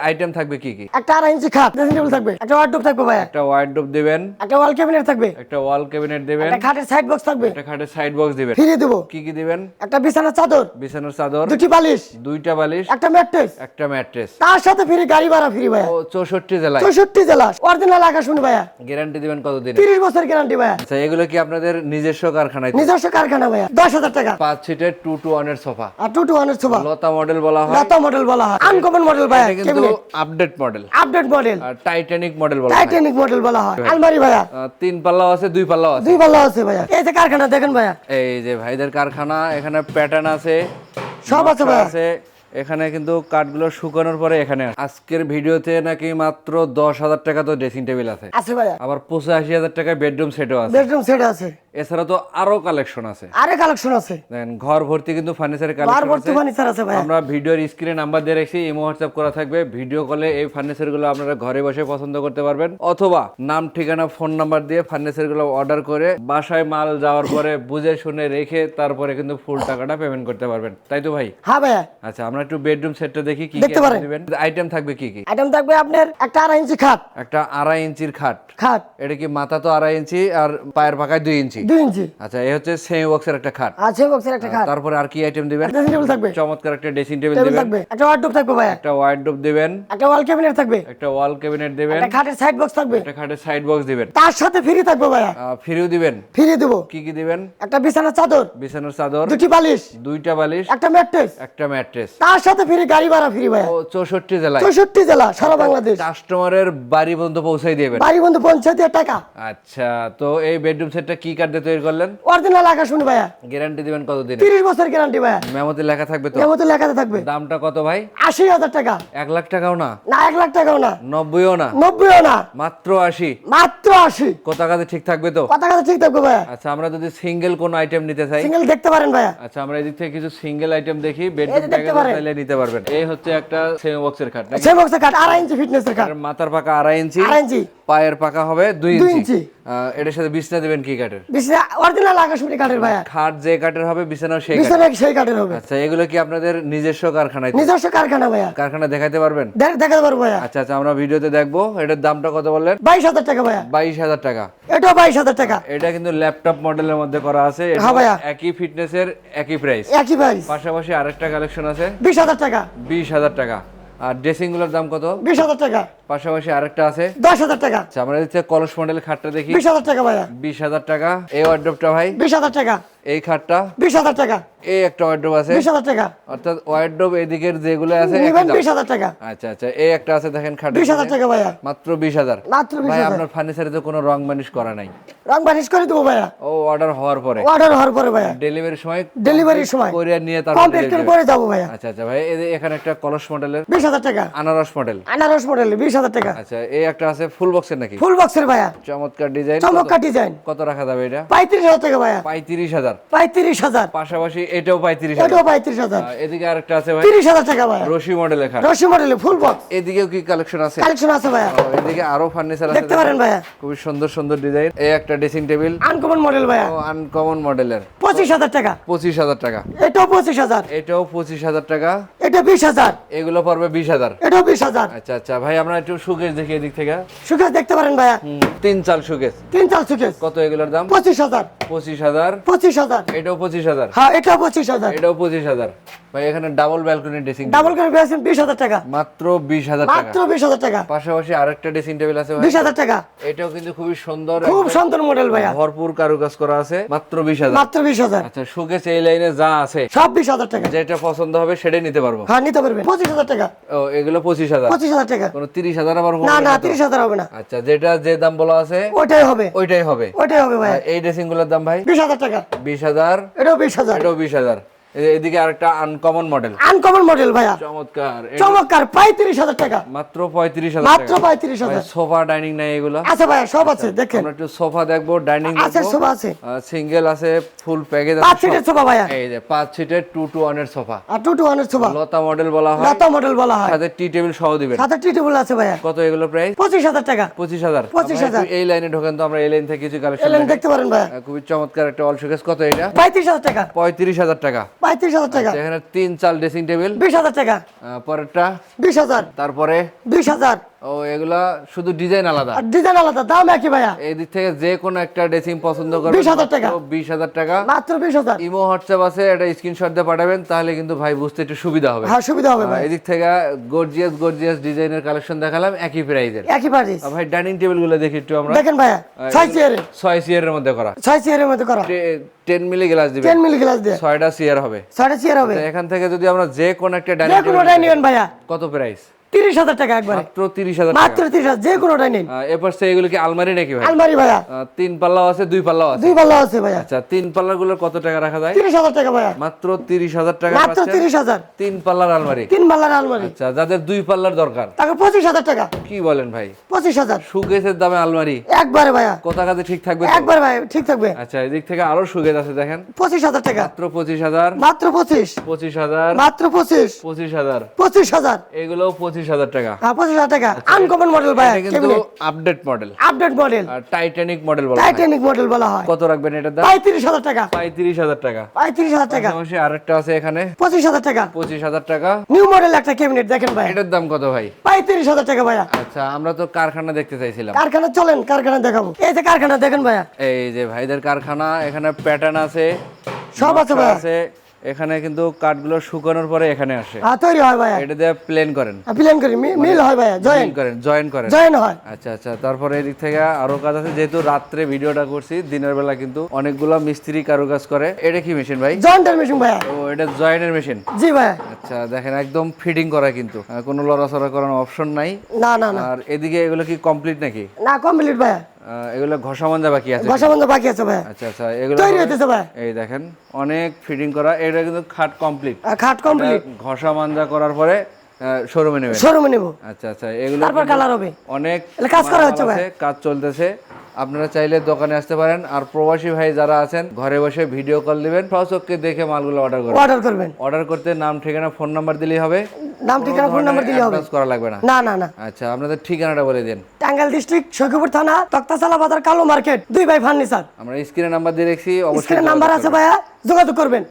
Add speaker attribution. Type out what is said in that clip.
Speaker 1: Item থাকবে কি কি?
Speaker 2: একটা 2.5 ইঞ্চি খাট ড্রেসিং টেবিল থাকবে, একটা ওয়ার্ডরোব থাকবে ভাইয়া,
Speaker 1: একটা ওয়ার্ডরোব দিবেন,
Speaker 2: একটা ওয়াল ক্যাবিনেট থাকবে,
Speaker 1: একটা ওয়াল ক্যাবিনেট দিবেন,
Speaker 2: একটা খাটের সাইড বক্স থাকবে,
Speaker 1: একটা খাটের সাইড বক্স দিবেন।
Speaker 2: ফ্রি দেবো।
Speaker 1: কি কি দিবেন?
Speaker 2: একটা বিছানার চাদর,
Speaker 1: বিছানার চাদর,
Speaker 2: দুটি বালিশ,
Speaker 1: দুইটা বালিশ,
Speaker 2: একটা ম্যাট্রেস,
Speaker 1: একটা ম্যাট্রেস।
Speaker 2: তার সাথে ফ্রি গাড়ি ভাড়া ফ্রি ভাইয়া।
Speaker 1: ও 64 জেলায়।
Speaker 2: 64 জেলা অরিজিনাল আকাশমণি ভাইয়া।
Speaker 1: গ্যারান্টি দিবেন কতদিন?
Speaker 2: 30 বছর গ্যারান্টি ভাইয়া।
Speaker 1: আচ্ছা, এগুলো কি আপনাদের নিজস্ব কারখানায়?
Speaker 2: নিজস্ব কারখানা ভাইয়া। 10,000 টাকা।
Speaker 1: 5 সিটের 2 to 1 এর সোফা,
Speaker 2: আর 2 to 1 এর সোফা,
Speaker 1: লতা মডেল বলা হয়।
Speaker 2: লতা মডেল বলা হয়, আনকমন মডেল ভাইয়া।
Speaker 1: এটা কিন্তু আপডেট মডেল,
Speaker 2: আপডেট মডেল,
Speaker 1: আর টাইটানিক মডেল বলা হয়।
Speaker 2: টাইটানিক মডেল বলা হয়। আলমারি ভাইয়া
Speaker 1: 3 পাল্লাও আছে, 2 পাল্লাও আছে।
Speaker 2: 2 পাল্লা আছে ভাইয়া। এই যে কারখানা দেখেন ভাইয়া,
Speaker 1: এই যে ভাইদের কারখানা, এখানে প্যাটার্ন আছে,
Speaker 2: সব আছে ভাইয়া।
Speaker 1: আছে। এখানে কিন্তু কাঠগুলো শুকানোর পরে এখানে আজকের ভিডিওতে নাকি মাত্র 10,000 টাকা তো ড্রেসিং টেবিল আছে,
Speaker 2: আছে ভাইয়া।
Speaker 1: আবার 85,000 টাকায় বেডরুম সেটও আছে।
Speaker 2: বেডরুম সেট আছে,
Speaker 1: এছাড়া তো আরো কালেকশন আছে।
Speaker 2: আরে কালেকশন আছে,
Speaker 1: দেখেন ঘর ভর্তি কিন্তু ফার্নিচারের
Speaker 2: বার
Speaker 1: কালেকশন
Speaker 2: ভর্তি
Speaker 1: আছে।
Speaker 2: ফার্নিচার আছে ভাইয়া।
Speaker 1: আমরা ভিডিওর স্ক্রিনে নাম্বার দিয়ে রাখছি, ইমো হোয়াটসঅ্যাপ করা থাকবে। ভিডিও কলে এই ফার্নিচার গুলো আপনারা ঘরে বসে পছন্দ করতে পারবেন, অথবা নাম ঠিকানা ফোন নাম্বার দিয়ে ফার্নিচার গুলো অর্ডার করে বাসায় মাল যাওয়ার পরে বুঝে শুনে রেখে তারপরে কিন্তু ফুল টাকাটা পেমেন্ট করতে পারবেন, তাই তো ভাই?
Speaker 2: হ্যাঁ ভাইয়া।
Speaker 1: আচ্ছা, আমরা একটু বেডরুম সেটটা দেখি কি
Speaker 2: দেখতে পারেন।
Speaker 1: দিবেন। আইটেম থাকবে কি কি?
Speaker 2: আইটেম থাকবে আপনার একটা 2.5 ইঞ্চি খাট,
Speaker 1: একটা 2.5 ইঞ্চির খাট।
Speaker 2: খাট
Speaker 1: এটা কি মাথা তো 2.5 ইঞ্চি আর পায়ের পাকায় 2 ইঞ্চি?
Speaker 2: 2 ইঞ্চি।
Speaker 1: আচ্ছা, এই হচ্ছে সেমি বক্সের একটা খাট।
Speaker 2: আছে বক্সের একটা খাট।
Speaker 1: তারপরে আর কি আইটেম দিবেন?
Speaker 2: ড্রেসিং টেবিল থাকবে,
Speaker 1: চমৎকার একটা ড্রেসিং টেবিল
Speaker 2: টেবিল
Speaker 1: দিবেন,
Speaker 2: থাকবে, একটা ওয়ার্ডরোব থাকবে ভাইয়া,
Speaker 1: একটা ওয়ার্ডরোব দিবেন,
Speaker 2: একটা ওয়াল ক্যাবিনেট থাকবে,
Speaker 1: একটা ওয়াল ক্যাবিনেট দিবেন,
Speaker 2: একটা খাটের সাইড বক্স থাকবে,
Speaker 1: একটা খাটের সাইড বক্স দিবেন।
Speaker 2: তার সাথে ফ্রি থাকবে ভাইয়া।
Speaker 1: ফ্রিও দিবেন।
Speaker 2: ফ্রি দেবো।
Speaker 1: কি কি দিবেন?
Speaker 2: একটা বিছানার চাদর,
Speaker 1: বিছানার চাদর,
Speaker 2: দুটি বালিশ,
Speaker 1: দুইটা বালিশ,
Speaker 2: একটা ম্যাট্রেস,
Speaker 1: একটা ম্যাট্রেস।
Speaker 2: তার সাথে ফ্রি গাড়ি ভাড়া ফ্রি ভাইয়া।
Speaker 1: ও 64 জেলায়।
Speaker 2: 64 জেলা সারা বাংলাদেশ।
Speaker 1: কাস্টমারের বাড়ি পর্যন্ত পৌঁছাই দিবেন।
Speaker 2: বাড়ি বন্ধু 50 টাকা।
Speaker 1: আচ্ছা, তো এই বেডরুম সেটটা কি কাঠ দিয়ে তৈরি করলেন?
Speaker 2: অরিজিনাল আকাশমণি ভাইয়া।
Speaker 1: গ্যারান্টি দিবেন কতদিন?
Speaker 2: 30 বছর গ্যারান্টি ভাইয়া।
Speaker 1: মেমোতে লেখা থাকবে তো?
Speaker 2: এর মধ্যে লেখাতে থাকবে।
Speaker 1: দামটা কত ভাই?
Speaker 2: 80,000 টাকা।
Speaker 1: 1 লাখ টাকাও না,
Speaker 2: না 1 লাখ টাকাও না,
Speaker 1: 90ও না,
Speaker 2: 90ও না,
Speaker 1: মাত্র 80।
Speaker 2: মাত্র 80।
Speaker 1: কথা কাজে ঠিক থাকবে তো?
Speaker 2: কথা কথা ঠিক থাকবে ভাইয়া।
Speaker 1: আচ্ছা, আমরা যদি সিঙ্গেল কোন আইটেম নিতে চাই?
Speaker 2: সিঙ্গেল দেখতে পারেন ভাইয়া।
Speaker 1: আচ্ছা, আমরা এদিক থেকে কিছু সিঙ্গেল আইটেম দেখি,
Speaker 2: এই
Speaker 1: বেডরুম
Speaker 2: যে দেখতে
Speaker 1: প্যাকেজ
Speaker 2: পারেন।
Speaker 1: চাইলে নিতে পারবেন। এই হচ্ছে একটা সেমি বক্সের খাট নাকি?
Speaker 2: সেই বক্সের কাঠ 2.5 ইঞ্চি ফিটনেসের কাঠ।
Speaker 1: এর মাথার পাকা 2.5 ইঞ্চি,
Speaker 2: 2.5 ইঞ্চি,
Speaker 1: পায়ের পাকা হবে 2
Speaker 2: 2
Speaker 1: ইঞ্চি।
Speaker 2: ইঞ্চি।
Speaker 1: এটার সাথে বিছনা দিবেন কি কাঠের?
Speaker 2: বিছানা অরিজিনাল আকাশমণি কাঠের ভাইয়া।
Speaker 1: খাট যে কাঠের হবে, বিছানাও সেই কাঠের।
Speaker 2: বিছানা সেই কাঠের হবে।
Speaker 1: আচ্ছা, এগুলো কি আপনাদের নিজস্ব কারখানায়?
Speaker 2: নিজস্ব কারখানা ভাইয়া।
Speaker 1: কারখানা দেখাইতে পারবেন?
Speaker 2: দেখাতে পারবো ভাইয়া।
Speaker 1: আচ্ছা আচ্ছা, আমরা ভিডিওতে দেখবো। এটার দামটা কত বললেন?
Speaker 2: 22,000 টাকা ভাইয়া।
Speaker 1: 22,000 টাকা।
Speaker 2: এটাও 22,000 টাকা।
Speaker 1: এটা কিন্তু ল্যাপটপ মডেলের মধ্যে করা আছে। এটা
Speaker 2: হ্যাঁ ভাইয়া।
Speaker 1: একই ফিটনেসের, একই প্রাইস।
Speaker 2: একই প্রাইস।
Speaker 1: পাশাপাশি আরেকটা কালেকশন আছে
Speaker 2: 20,000 টাকা।
Speaker 1: 20,000 টাকা। আর ড্রেসিং গুলোর দাম কত?
Speaker 2: 20,000 টাকা।
Speaker 1: পাশাপাশি আরেকটা আছে
Speaker 2: 10,000 টাকা।
Speaker 1: আচ্ছা, আমরা দিচ্ছি কলস মডেলের খাটটা দেখি।
Speaker 2: 20,000 টাকা ভাইয়া।
Speaker 1: 20,000 টাকা। এই ওয়ার্ডরোবটা ভাই?
Speaker 2: 20,000 টাকা।
Speaker 1: এই খাটটা?
Speaker 2: 20,000 টাকা।
Speaker 1: এই একটা ওয়ার্ডরোব আছে
Speaker 2: 20,000 টাকা।
Speaker 1: অর্থাৎ ওয়ার্ডরোব এদিকের যেগুলো আছে একই
Speaker 2: নিবেন
Speaker 1: দাম।
Speaker 2: 20,000 টাকা।
Speaker 1: আচ্ছা আচ্ছা, এই একটা আছে দেখেন খাট।
Speaker 2: 20,000 টাকা ভাইয়া।
Speaker 1: মাত্র 20,000।
Speaker 2: মাত্র
Speaker 1: ভাই
Speaker 2: 20,000।
Speaker 1: আপনার ফার্নিচারে তো কোনো রং মানিশ করা নাই?
Speaker 2: রং বানিশ করে দেবো ভাইয়া।
Speaker 1: ও অর্ডার হওয়ার পরে?
Speaker 2: অর্ডার হওয়ার পরে ভাইয়া।
Speaker 1: ডেলিভারির সময়?
Speaker 2: ডেলিভারির সময়
Speaker 1: কোরিয়ার নিয়ে তারপর
Speaker 2: কমপ্লিট
Speaker 1: delivery
Speaker 2: করে যাবো ভাইয়া।
Speaker 1: আচ্ছা আচ্ছা ভাই, এখানে একটা কলস মডেলের
Speaker 2: 20,000 টাকা।
Speaker 1: আনারস মডেল।
Speaker 2: আনারস মডেল 20,000 টাকা।
Speaker 1: আচ্ছা, এই একটা আছে ফুল বক্সের নাকি?
Speaker 2: ফুল বক্সের ভাইয়া।
Speaker 1: চমৎকার ডিজাইন।
Speaker 2: চমৎকার ডিজাইন।
Speaker 1: কত রাখা যাবে এটা?
Speaker 2: 35,000 টাকা ভাইয়া।
Speaker 1: 35,000।
Speaker 2: 35,000।
Speaker 1: পাশাপাশি এটাও 35,000।
Speaker 2: এটাও 35,000।
Speaker 1: এদিকে আরেকটা আছে ভাই
Speaker 2: 30,000 টাকা ভাইয়া।
Speaker 1: রশি মডেলের খাট।
Speaker 2: রশি মডেলে ফুল বক্স।
Speaker 1: এদিকেও কি কালেকশন আছে?
Speaker 2: কালেকশন আছে ভাইয়া।
Speaker 1: এদিকে আরো ফার্নিচার আছে,
Speaker 2: দেখতে পারেন ভাইয়া।
Speaker 1: খুবই সুন্দর সুন্দর ডিজাইন। এই একটা ড্রেসিং টেবিল
Speaker 2: আনকমন মডেল ভাইয়া।
Speaker 1: আনকমন মডেলের
Speaker 2: 25,000 টাকা।
Speaker 1: 25,000 টাকা।
Speaker 2: এটাও 25,000।
Speaker 1: এটাও 25,000 টাকা।
Speaker 2: এটা 20,000।
Speaker 1: এগুলো পড়বে 20,000।
Speaker 2: এটাও 20,000।
Speaker 1: আচ্ছা আচ্ছা ভাই, আমরা একটু সুকেশ দেখি এদিক থেকে।
Speaker 2: সুকেশ দেখতে পারেন ভাইয়া।
Speaker 1: 3 চাল সুকেশ।
Speaker 2: 3 চাল সুকেশ।
Speaker 1: কত এগুলোর দাম?
Speaker 2: 25,000।
Speaker 1: 25,000।
Speaker 2: 25,000।
Speaker 1: এটাও 25,000।
Speaker 2: হ্যাঁ এটাও 25,000।
Speaker 1: এটাও 25,000। ভাই এখানে ডাবল ব্যালকনি ড্রেসিং
Speaker 2: ডাবল করে পেয়েছেন 20,000 টাকা।
Speaker 1: মাত্র 20,000 টাকা।
Speaker 2: মাত্র 20,000 টাকা।
Speaker 1: পাশাপাশি আরেকটা ড্রেসিং টেবিল আছে ভাই
Speaker 2: 20,000 টাকা।
Speaker 1: এটাও কিন্তু খুবই সুন্দর,
Speaker 2: খুব
Speaker 1: একদম
Speaker 2: সুন্দর মডেল ভাইয়া।
Speaker 1: ভরপুর কারুকাজ করা আছে। মাত্র 20,000।
Speaker 2: মাত্র 20,000।
Speaker 1: আচ্ছা, সুকেশ এই লাইনে যা আছে
Speaker 2: সব 20,000 টাকা।
Speaker 1: যেটা পছন্দ হবে সেটাই নিতে পারবো?
Speaker 2: হ্যাঁ নিতে পারবেন। 25,000 টাকা।
Speaker 1: ও এগুলো 25,000।
Speaker 2: 25,000 টাকা।
Speaker 1: কোনো 30,000 আবার হবে
Speaker 2: না না
Speaker 1: না তো?
Speaker 2: 30,000 হবে না।
Speaker 1: আচ্ছা, যেটা যে দাম বলা আছে
Speaker 2: ওইটাই হবে।
Speaker 1: ওইটাই হবে।
Speaker 2: ওইটাই হবে ভাইয়া।
Speaker 1: এই ড্রেসিং গুলোর দাম ভাই?
Speaker 2: 20,000 টাকা।
Speaker 1: 20,000।
Speaker 2: এটাও 20,000।
Speaker 1: এটাও 20,000। এদিকে আরেকটা আনকমন মডেল।
Speaker 2: আনকমন মডেল ভাইয়া।
Speaker 1: চমৎকার।
Speaker 2: চমৎকার 35,000 টাকা।
Speaker 1: মাত্র 35,000
Speaker 2: মাত্র
Speaker 1: টাকা।
Speaker 2: 35,000।
Speaker 1: সোফা ডাইনিং নাই এগুলো?
Speaker 2: আছে ভাইয়া সব আছে দেখেন।
Speaker 1: আমরা একটু সোফা দেখবো, ডাইনিং
Speaker 2: আছে
Speaker 1: দেখবো।
Speaker 2: সব আছে।
Speaker 1: সিঙ্গেল আছে, ফুল প্যাকেজ
Speaker 2: 5 সিটের সোফা ভাইয়া।
Speaker 1: এই যে 5 সিটের 2 to 1 এর সোফা,
Speaker 2: আর 2 to 1 এর সোফা,
Speaker 1: লতা মডেল বলা হয়,
Speaker 2: লতা মডেল বলা হয়।
Speaker 1: সাথে টি টেবিল সহ দিবেন।
Speaker 2: সাথে টি টেবিল আছে ভাইয়া।
Speaker 1: কত এগুলো প্রাইস?
Speaker 2: 25000 টাকা।
Speaker 1: 25000।
Speaker 2: 25,000
Speaker 1: এই লাইনে ঢোকেন তো আমরা এই লাইন থেকে কিছু কালেকশন
Speaker 2: এলেন দেখতে পারেন ভাইয়া।
Speaker 1: খুবই চমৎকার একটা অল শোকেস। কত এটা?
Speaker 2: 35000 টাকা।
Speaker 1: 35000 টাকা।
Speaker 2: 35000 টাকা।
Speaker 1: এখানে 3 ড্রেসিং টেবিল,
Speaker 2: 20000 টাকা।
Speaker 1: পরেরটা
Speaker 2: 20000।
Speaker 1: তারপরে
Speaker 2: 20000।
Speaker 1: ও এগুলা শুধু ডিজাইন আলাদা,
Speaker 2: আর ডিজাইন আলাদা, দাম একই ভাইয়া।
Speaker 1: এই দিক থেকে যে কোনো একটা ড্রেসিং পছন্দ করবেন
Speaker 2: 20,000 টাকা।
Speaker 1: 20000 টাকা।
Speaker 2: মাত্র 20000।
Speaker 1: ইমো হোয়াটসঅ্যাপ আছে, এটা স্ক্রিনশট দিয়ে পাঠাবেন, তাহলে কিন্তু ভাই বুঝতে একটু সুবিধা হবে।
Speaker 2: হ্যাঁ সুবিধা হবে ভাই।
Speaker 1: এদিক থেকে গর্জিয়াস ডিজাইনের কালেকশন দেখালাম একই প্রাইজের।
Speaker 2: একই প্রাইস।
Speaker 1: ভাই ডাইনিং টেবিল গুলো দেখি একটু আমরা।
Speaker 2: দেখেন ভাইয়া 6 চেয়ারে,
Speaker 1: 6 সিয়ারের মধ্যে করা,
Speaker 2: 6 চেয়ারের মধ্যে করা,
Speaker 1: 10 মিলি গ্লাস দিবেন,
Speaker 2: 10 মিলি গ্লাস দিয়ে
Speaker 1: 6টা সিয়ার হবে।
Speaker 2: 6টা চেয়ার হবে।
Speaker 1: এখান থেকে যদি আমরা যে কোনো একটা
Speaker 2: যে
Speaker 1: ডাইনিং
Speaker 2: কোনোটাই নেবেন ভাইয়া।
Speaker 1: কত প্রাইস?
Speaker 2: 30000 টাকা একবারে।
Speaker 1: মাত্র 30000 টাকা।
Speaker 2: মাত্র 30000, যে কোনোটাই নেন।
Speaker 1: এরপর সে এগুলো কি আলমারি নাকি ভাই?
Speaker 2: আলমারি ভাইয়া
Speaker 1: 3 পাল্লাও আছে, 2 পাল্লাও আছে।
Speaker 2: 2 পাল্লা আছে ভাইয়া।
Speaker 1: আচ্ছা 3 পাল্লার গুলো কত টাকা রাখা যায়?
Speaker 2: 30000 টাকা ভাইয়া।
Speaker 1: মাত্র 30000 টাকা
Speaker 2: মাত্র
Speaker 1: পাচ্ছেন
Speaker 2: 30000।
Speaker 1: 3 পাল্লার আলমারি।
Speaker 2: 3 পাল্লার আলমারি।
Speaker 1: আচ্ছা যাদের 2 পাল্লার দরকার
Speaker 2: টাকা 25000 টাকা।
Speaker 1: কি বলেন ভাই?
Speaker 2: 25000
Speaker 1: সুগেজের দামে আলমারি
Speaker 2: একবারে ভাইয়া।
Speaker 1: কোথা কাছে ঠিক থাকবে তো?
Speaker 2: একবারে ভাই ঠিক থাকবে।
Speaker 1: আচ্ছা এদিক থেকে আরো সুগেজ আছে দেখেন,
Speaker 2: 25000 টাকা।
Speaker 1: মাত্র 25000।
Speaker 2: মাত্র 25।
Speaker 1: 25000।
Speaker 2: মাত্র 25।
Speaker 1: 25000।
Speaker 2: 25000।
Speaker 1: এগুলো 25000 টাকা।
Speaker 2: হ্যাঁ 25000 টাকা। আনকমন মডেল ভাইয়া।
Speaker 1: এটা কিন্তু আপডেট মডেল,
Speaker 2: আপডেট মডেল।
Speaker 1: আর টাইটানিক মডেল বলা হয়।
Speaker 2: টাইটানিক মডেল বলা হয়।
Speaker 1: কত রাখবেন এটার দাম?
Speaker 2: 35000 টাকা।
Speaker 1: 35000 টাকা।
Speaker 2: 35000 টাকা।
Speaker 1: পাশাপাশি আরেকটা আছে এখানে
Speaker 2: 25000 টাকা।
Speaker 1: 25000 টাকা।
Speaker 2: নিউ মডেল একটা ক্যাবিনেট দেখেন ভাই।
Speaker 1: এটার দাম কত ভাই?
Speaker 2: 35000 টাকা ভাইয়া।
Speaker 1: আচ্ছা আমরা তো কারখানা দেখতে চাইছিলাম।
Speaker 2: কারখানা চলেন, কারখানা দেখাবো। এই যে কারখানা দেখেন ভাইয়া।
Speaker 1: এই যে ভাইদের কারখানা, এখানে প্যাটার্ন আছে,
Speaker 2: সব আছে ভাইয়া।
Speaker 1: আছে। এখানে কিন্তু কাঠগুলো শুকানোর পরে এখানে আসে,
Speaker 2: হ্যাঁ তৈরি হয় ভাইয়া।
Speaker 1: এটা দিয়ে প্লেন করেন,
Speaker 2: প্লেন করি, মিল হয় ভাইয়া, জয়েন
Speaker 1: জয়েন করেন।
Speaker 2: জয়েন হয়।
Speaker 1: আচ্ছা আচ্ছা, তারপরে এদিক থেকে আরো কাজ আছে। যেহেতু রাত্রে ভিডিওটা করছি, দিনের বেলা কিন্তু অনেকগুলো মিস্ত্রি কারুকাজ করে। এটা কি মেশিন ভাই?
Speaker 2: জয়েন্টার মেশিন ভাইয়া।
Speaker 1: ও এটা জয়েনের মেশিন।
Speaker 2: জি ভাইয়া।
Speaker 1: আচ্ছা দেখেন একদম ফিটিং করা, কিন্তু কোনো লড়াচড়া করার অপশন নাই।
Speaker 2: না না না
Speaker 1: আর এদিকে এগুলো কি কমপ্লিট নাকি?
Speaker 2: না কমপ্লিট ভাইয়া।
Speaker 1: এগুলো ঘষা মাজা বাকি আছে?
Speaker 2: ঘষা বন্ধ বাকি আছে ভাইয়া।
Speaker 1: আচ্ছা আচ্ছা, এগুলো
Speaker 2: তৈরি হইতেছে ভাইয়া।
Speaker 1: এই দেখেন অনেক ফিটিং করা। এটা কিন্তু খাট কমপ্লিট,
Speaker 2: খাট কমপ্লিট।
Speaker 1: ঘষা মাঞ্জা করার পরে শোরুমে নেবেন।
Speaker 2: শোরুমে নেব।
Speaker 1: আচ্ছা আচ্ছা, এগুলো
Speaker 2: তারপর কালার হবে।
Speaker 1: অনেক
Speaker 2: এগুলো কাজ করা হচ্ছে ভাই।
Speaker 1: কাজ চলতেছে। আপনারা চাইলে দোকানে আসতে পারেন। আর প্রবাসী ভাই যারা আছেন ঘরে বসে ভিডিও কল দিবেন, সচক্ষে দেখে মালগুলো অর্ডার করবেন।
Speaker 2: অর্ডার করবেন।
Speaker 1: অর্ডার করতে নাম ঠিকানা ফোন নাম্বার দিলেই হবে।
Speaker 2: নাম ঠিকানা ফোন নাম্বার দিলেই হবে,
Speaker 1: অ্যাডভান্স করা লাগবে না।
Speaker 2: না না না।
Speaker 1: আচ্ছা আপনাদের ঠিকানাটা বলে দিন।
Speaker 2: টাঙ্গাইল ডিস্ট্রিক্ট সৈকতপুর থানা, তক্তাশালা বাজার, কালো মার্কেট, 2 বাই ফার্নিচার।
Speaker 1: আমরা স্ক্রিনে নাম্বার দিয়ে রেখেছি, অবশ্যই
Speaker 2: স্ক্রিনে নাম্বার আছে ভাইয়া, যোগাযোগ করবেন।